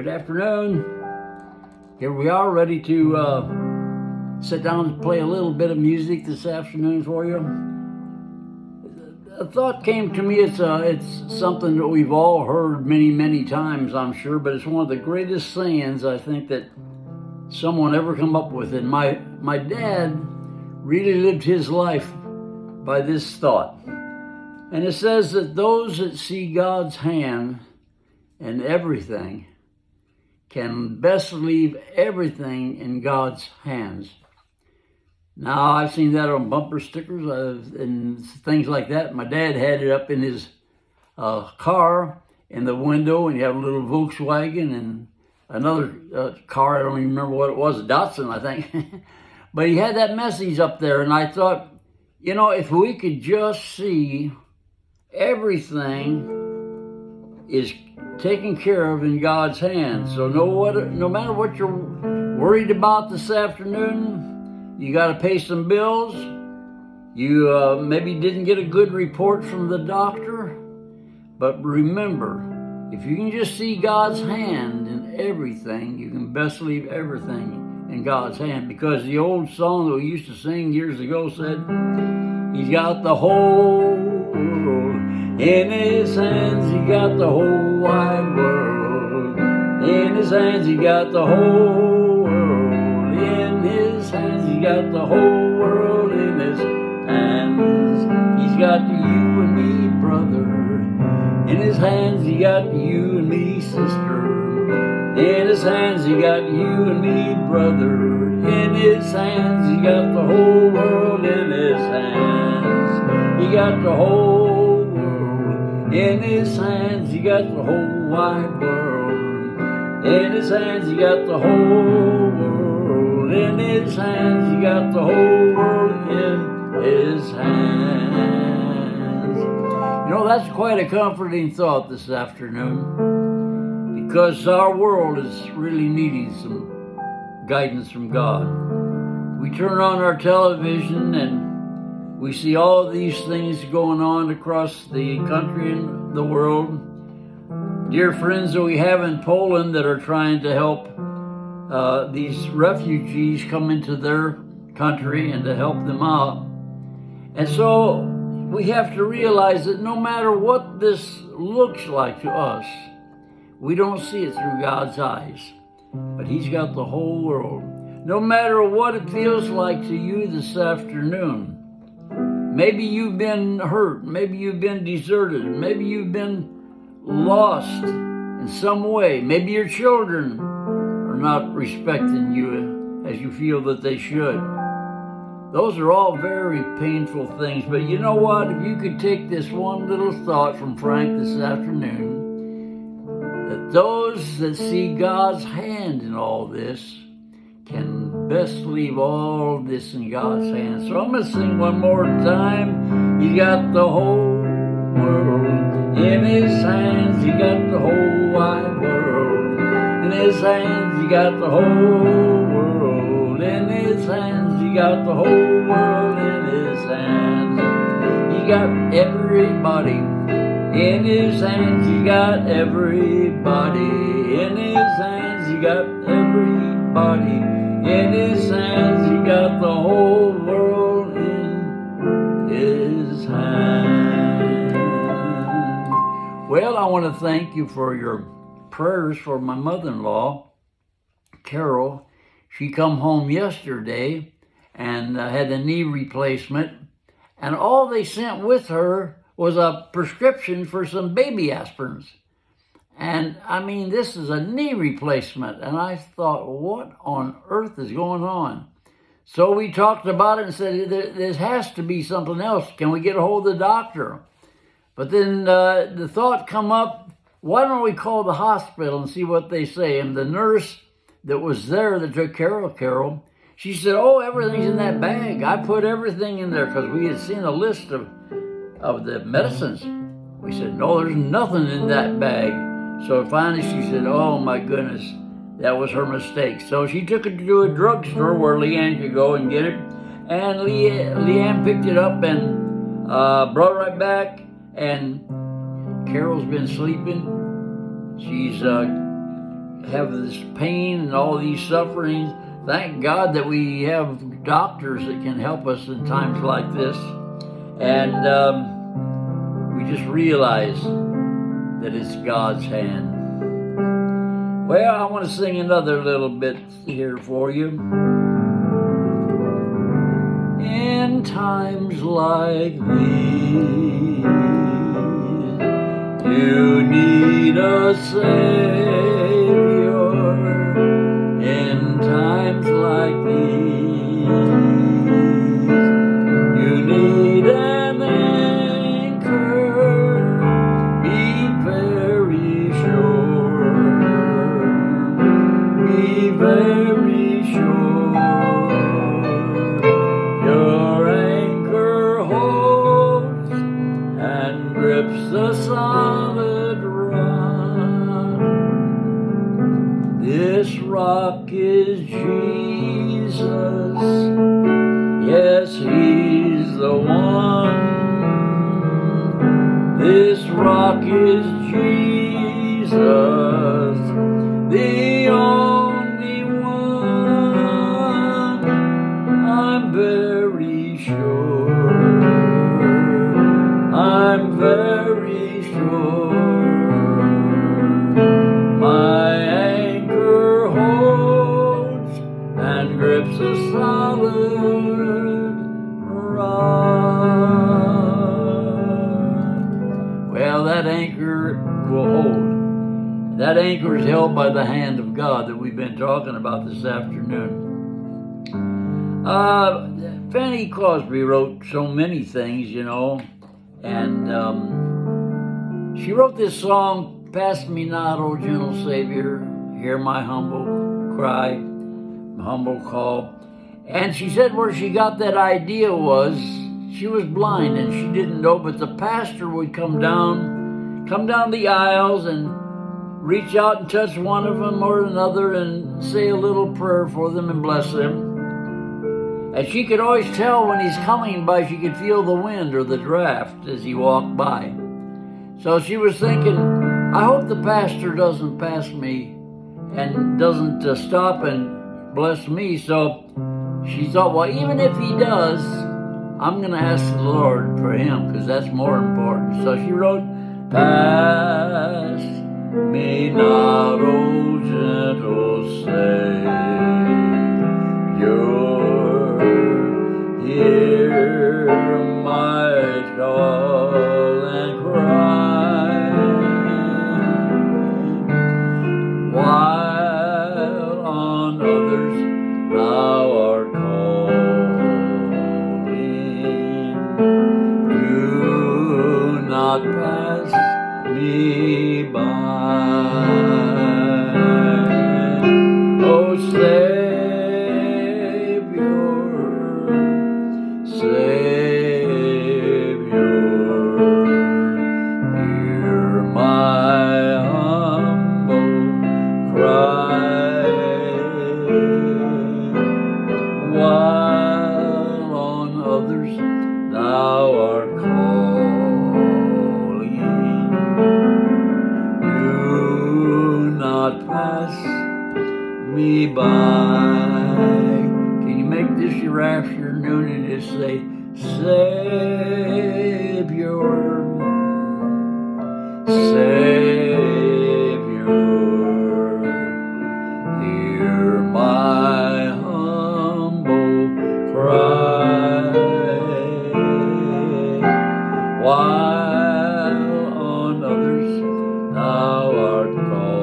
Good afternoon. Here we are, ready to sit down and play a little bit of music this afternoon for you. A thought came to me. It's something that we've all heard many times, I'm sure, but it's one of the greatest sayings I think that someone ever come up with. And my dad really lived his life by this thought. And it says that those that see God's hand in everything can best leave everything in God's hands. Now, I've seen that on bumper stickers and things like that. My dad had it up in his car in the window, and he had a little Volkswagen and another car. I don't even remember what it was, a Datsun, I think. But he had that message up there, and I thought, if we could just see everything is taken care of in God's hands. So no matter what you're worried about this afternoon, you got to pay some bills. You maybe didn't get a good report from the doctor. But remember, if you can just see God's hand in everything, you can best leave everything in God's hand. Because the old song that we used to sing years ago said, He's got the whole world in His hands. He got the whole wide world in His hands. He got the whole world in His hands. He got the whole world in His hands. He's got you and me, brother. In His hands, He got you and me, sister. In His hands, He got you and me, brother. In His hands, He got the whole world in His hands. He got the whole world in His hands. He got the whole wide world in His hands. He got the whole world in His hands. He got the whole world in His hands. That's quite a comforting thought this afternoon, because our world is really needing some guidance from God. We turn on our television and we see all these things going on across the country and the world. Dear friends that we have in Poland that are trying to help these refugees come into their country and to help them out. And so we have to realize that no matter what this looks like to us, we don't see it through God's eyes, but He's got the whole world. No matter what it feels like to you this afternoon, maybe you've been hurt, maybe you've been deserted, maybe you've been lost in some way, maybe your children are not respecting you as you feel that they should. Those are all very painful things, but you know what? If you could take this one little thought from Frank this afternoon, that those that see God's hand in all this can best leave all this in God's hands. So I'm going to sing one more time. He got the whole world in His hands. He got the whole wide world in His hands. He got the whole world in His hands. He got the whole world in His hands. He got everybody in His hands. He got everybody in His hands. He got everybody in His hands. He got the whole world in His hands. Well, I want to thank you for your prayers for my mother-in-law, Carol. She come home yesterday and had a knee replacement, and all they sent with her was a prescription for some baby aspirins. And I mean, this is a knee replacement. And I thought, what on earth is going on? So we talked about it and said, there has to be something else. Can we get a hold of the doctor? But then the thought come up, why don't we call the hospital and see what they say? And the nurse that was there that took care of Carol, she said, oh, everything's in that bag. I put everything in there because we had seen a list of the medicines. We said, no, there's nothing in that bag. So finally she said, oh my goodness, that was her mistake. So she took it to a drugstore where Leanne could go and get it. And Leanne picked it up and brought it right back. And Carol's been sleeping. She's have this pain and all these sufferings. Thank God that we have doctors that can help us in times like this. And we just realize that it's God's hand. Well, I want to sing another little bit here for you. In times like these, you need a Savior. In times like these, you need an anchor. Be very sure. Be very sure. Your anchor holds and grips the solid rock. This rock is Jesus. Yes, He's the one. This rock is Jesus, the only one. I'm very sure. I'm very sure. My anchor holds and grips a solid rock. Well, that anchor will hold. That anchor is held by the hand of God that we've been talking about this afternoon. Fanny Crosby wrote so many things, you know, and she wrote this song, "Pass me not, O gentle Savior, hear my humble cry, my humble call." And she said where she got that idea was, she was blind and she didn't know, but the pastor would come down the aisles and reach out and touch one of them or another and say a little prayer for them and bless them. And she could always tell when he's coming by, she could feel the wind or the draft as he walked by. So she was thinking, I hope the pastor doesn't pass me and doesn't stop and bless me. So she thought, well, even if he does, I'm going to ask the Lord for him because that's more important. So she wrote, "Pass me not, O gentle Savior, hear my call and cry, while on others thou art calling. Do not pass me by. Oh, Savior, hear my humble cry, while on others thou art calling. Do not pass me by." Can you make this your afternoon and just say, Savior, Savior, hear my humble cry, while on others thou art calling.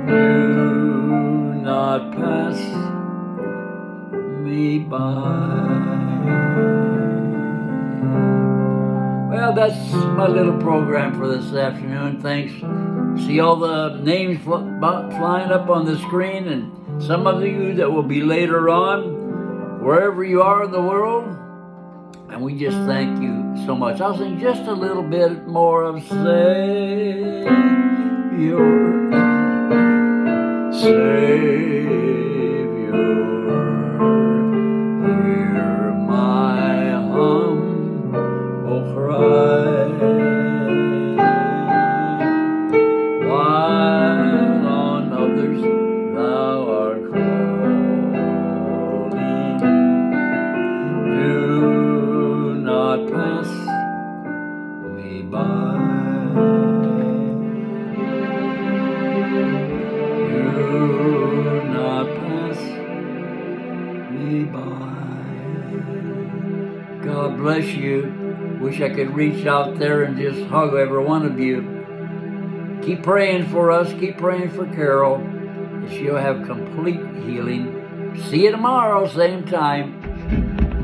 Do not pass me by. Well, that's my little program for this afternoon. Thanks. See all the names flying up on the screen, and some of you that will be later on, wherever you are in the world. And we just thank you so much. I'll sing just a little bit more of Savior, Savior, hear my humble cry, God bless you. Wish I could reach out there and just hug every one of you. Keep praying for us. Keep praying for Carol, that she'll have complete healing. See you tomorrow, same time.